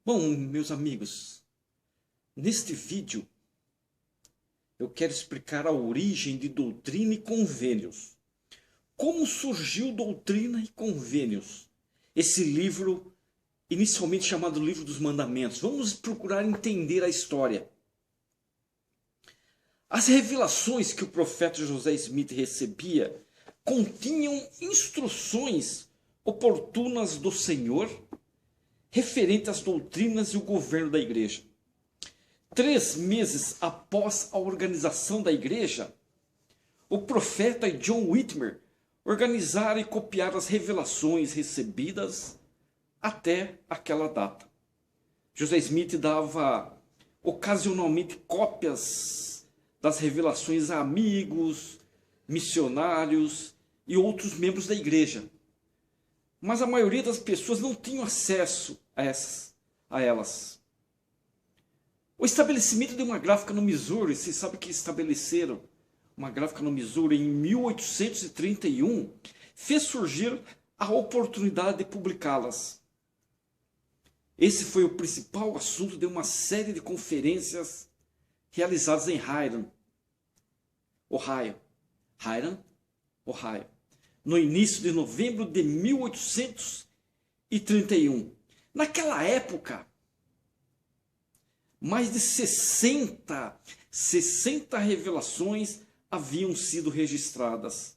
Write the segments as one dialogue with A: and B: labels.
A: Bom, meus amigos, neste vídeo eu quero explicar a origem de Doutrina e Convênios. Como surgiu Doutrina e Convênios? Esse livro, inicialmente chamado Livro dos Mandamentos. Vamos procurar entender a história. As revelações que o profeta José Smith recebia continham instruções oportunas do Senhor referente às doutrinas e o governo da igreja. 3 meses após a organização da igreja, o profeta e John Whitmer organizaram e copiaram as revelações recebidas até aquela data. José Smith dava ocasionalmente cópias das revelações a amigos, missionários e outros membros da igreja. Mas a maioria das pessoas não tinham acesso a elas. O estabelecimento de uma gráfica no Missouri, vocês sabem que estabeleceram uma gráfica no Missouri em 1831, fez surgir a oportunidade de publicá-las. Esse foi o principal assunto de uma série de conferências realizadas em Hiram, Ohio. No início de novembro de 1831. Naquela época, mais de 60 revelações haviam sido registradas.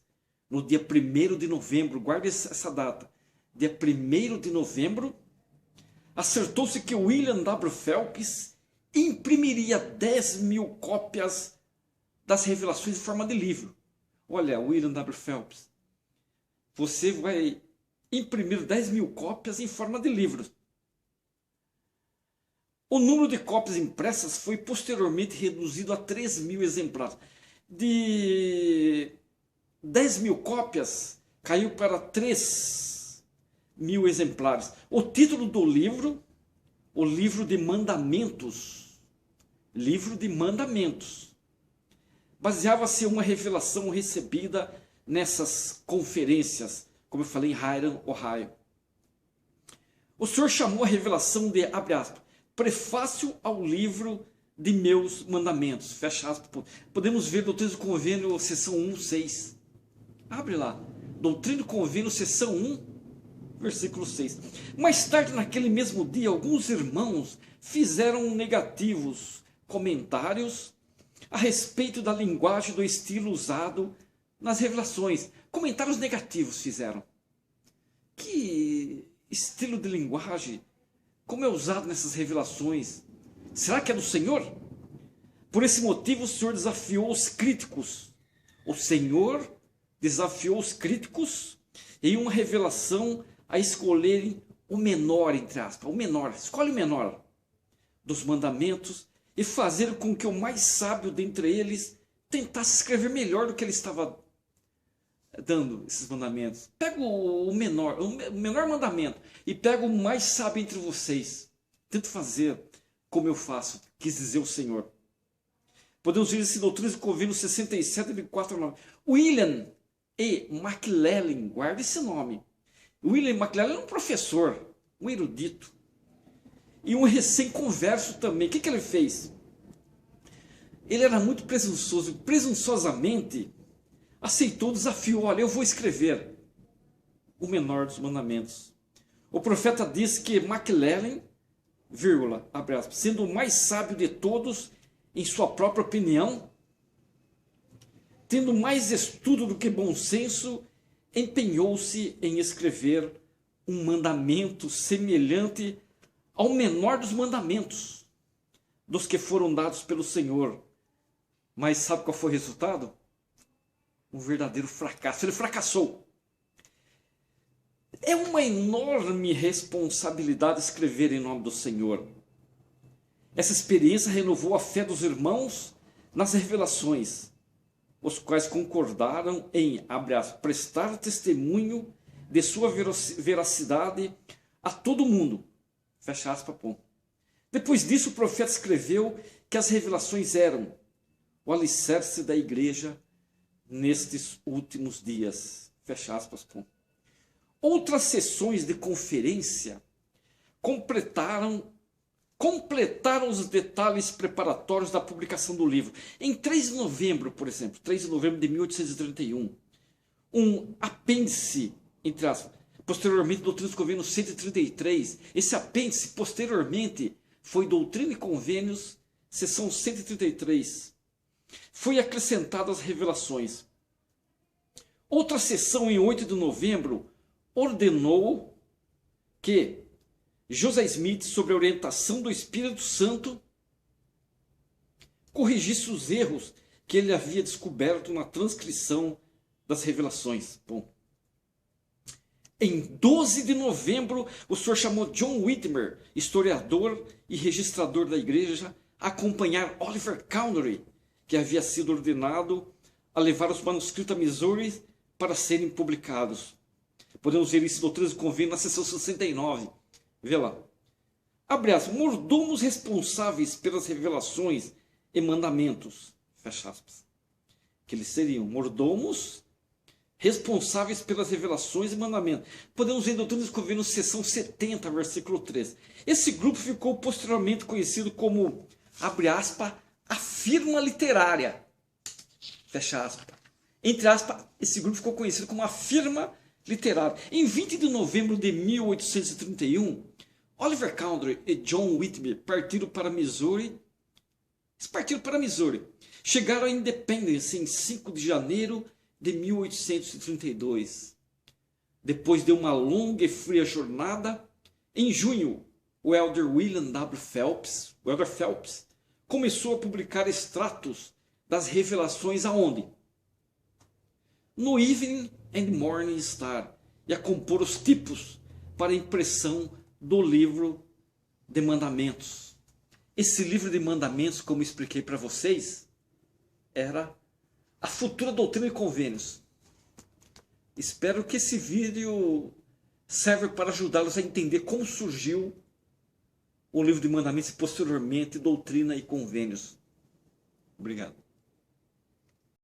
A: No dia 1º de novembro, guarde essa data, dia 1º de novembro, acertou-se que William W. Phelps imprimiria 10.000 cópias das revelações em forma de livro. Olha, William W. Phelps, você vai imprimir 10.000 cópias em forma de livro. O número de cópias impressas foi posteriormente reduzido a 3.000 exemplares. De 10.000 cópias, caiu para 3.000 exemplares. O título do livro, o Livro de Mandamentos. Livro de Mandamentos. Baseava-se em uma revelação recebida nessas conferências, como eu falei, em Hiram, Ohio. O Senhor chamou a revelação de, abre aspas, prefácio ao livro de meus mandamentos, fecha aspas. Podemos ver Doutrina e Convênio, seção 1, 6. Abre lá, Doutrina e Convênio, seção 1, versículo 6. Mais tarde, naquele mesmo dia, alguns irmãos fizeram negativos comentários a respeito da linguagem do estilo usado nas revelações. Comentários negativos fizeram. Que estilo de linguagem? Como é usado nessas revelações? Será que é do Senhor? Por esse motivo, o Senhor desafiou os críticos. O Senhor desafiou os críticos em uma revelação a escolherem o menor, entre aspas, o menor, escolhe o menor dos mandamentos e fazer com que o mais sábio dentre eles tentasse escrever melhor do que ele estava dando esses mandamentos. Pega o menor mandamento e pega o mais sábio entre vocês. Tento fazer como eu faço, quis dizer o Senhor. Podemos ver esse Doutrina e Convênio 67, de 4 a 9. William E. McLellin, guarda esse nome. William McLellin é um professor, um erudito. E um recém-converso também. O que ele fez? Ele era muito presunçoso, presunçosamente aceitou o desafio. Olha, eu vou escrever o menor dos mandamentos. O profeta diz que McLellin, vírgula, abre aspas, sendo o mais sábio de todos em sua própria opinião, tendo mais estudo do que bom senso, empenhou-se em escrever um mandamento semelhante ao menor dos mandamentos, dos que foram dados pelo Senhor. Mas sabe qual foi o resultado? Um verdadeiro fracasso. Ele fracassou. É uma enorme responsabilidade escrever em nome do Senhor. Essa experiência renovou a fé dos irmãos nas revelações, os quais concordaram em, abre aspas, prestar testemunho de sua veracidade a todo mundo. Fecha aspas, ponto. Depois disso, o profeta escreveu que as revelações eram o alicerce da igreja nestes últimos dias. Fecha aspas, ponto. Outras sessões de conferência completaram completaram os detalhes preparatórios da publicação do livro. Em 3 de novembro, por exemplo, 3 de novembro de 1831, um apêndice, entre aspas, posteriormente Doutrinas e Convênios 133, esse apêndice posteriormente foi Doutrina e Convênios, seção 133, foi acrescentada as revelações. Outra sessão, em 8 de novembro, ordenou que José Smith, sob a orientação do Espírito Santo, corrigisse os erros que ele havia descoberto na transcrição das revelações. Bom. Em 12 de novembro, o senhor chamou John Whitmer, historiador e registrador da igreja, a acompanhar Oliver Cowdery, que havia sido ordenado a levar os manuscritos a Missouri para serem publicados. Podemos ver isso em Doutrinas e Convênios na seção 69. Vê lá. Abre aspas. Mordomos responsáveis pelas revelações e mandamentos. Fecha aspas. Que eles seriam mordomos responsáveis pelas revelações e mandamentos. Podemos ver em Doutrinas e Convênios, seção 70, versículo 3. Esse grupo ficou posteriormente conhecido como, abre aspas, a firma literária. Fecha aspas. Entre aspas, esse grupo ficou conhecido como a firma literária. Em 20 de novembro de 1831, Oliver Cowdery e John Whitmer partiram para Missouri. Eles partiram para Missouri. Chegaram à Independência em 5 de janeiro de 1832. Depois de uma longa e fria jornada, em junho, o elder William W. Phelps, o elder Phelps, começou a publicar extratos das revelações aonde? No Evening and Morning Star, e a compor os tipos para impressão do livro de mandamentos. Esse livro de mandamentos, como expliquei para vocês, era a futura Doutrina e Convênios. Espero que esse vídeo serve para ajudá-los a entender como surgiu o livro de mandamentos e posteriormente Doutrina e Convênios. Obrigado.